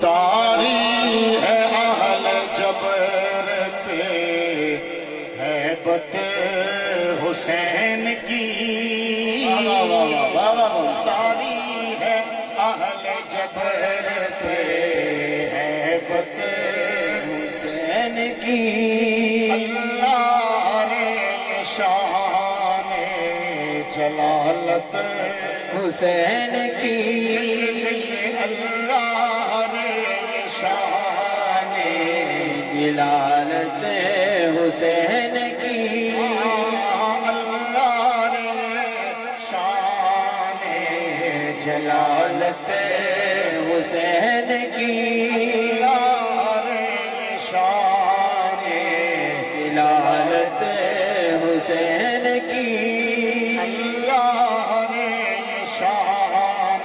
طاری ہے اہل جبر پہ ہیبت حسین کی، طاری ہے اہل جبر پہ ہیبت حسین کی، اللہ رے شان جلالت حسین کی، اللہ رے شان جلالت حسین کی، اللہ رے شان جلالت حسین کی، اللہ رے شان جلالت حسین کی، اللہ رے شان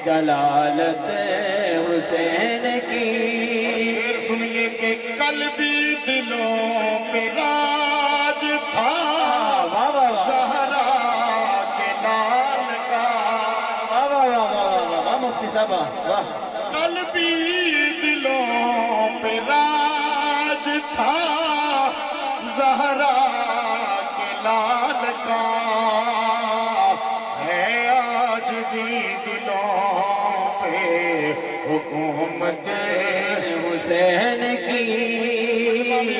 جلالت حسین کی۔ شعر سنیے کہ کل بھی دلوں پہ راج تھا واہ واہ واہ زہرا کے لال کا، واہ واہ واہ واہ واہ مفتی صاحب واہ، کل بھی دلوں پہ راج تھا زہرا کے لال کا، ہے آج بھی دلوں پہ حکومت حسین کی،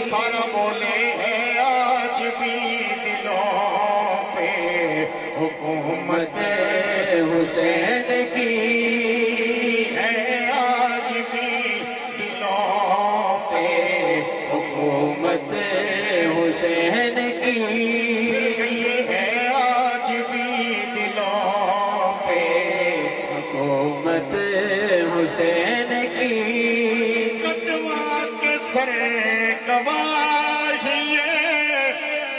سارا بولے ہے آج بھی دلوں پہ حکومت حسین کی، ہے آج بھی دلوں پہ حکومت حسین کی، یہ ہے آج بھی دلوں پہ حکومت حسین کی، کٹوا کے سر گواہیے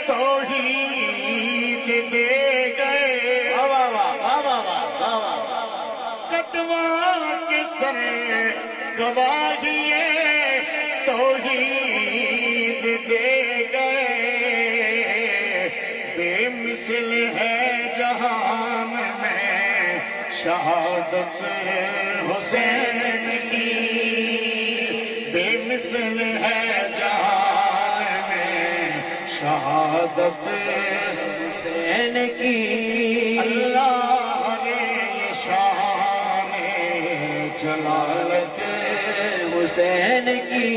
توحید دے گئے، واہ واہ واہ واہ واہ واہ واہ، کٹوا کے سر گواہیے توحید دے گئے، بے مثل ہے جہان میں شہادت حسین کی، بے مثل ہے جہان میں شہادت حسین کی، اللہ رے شان جلالت حسین کی،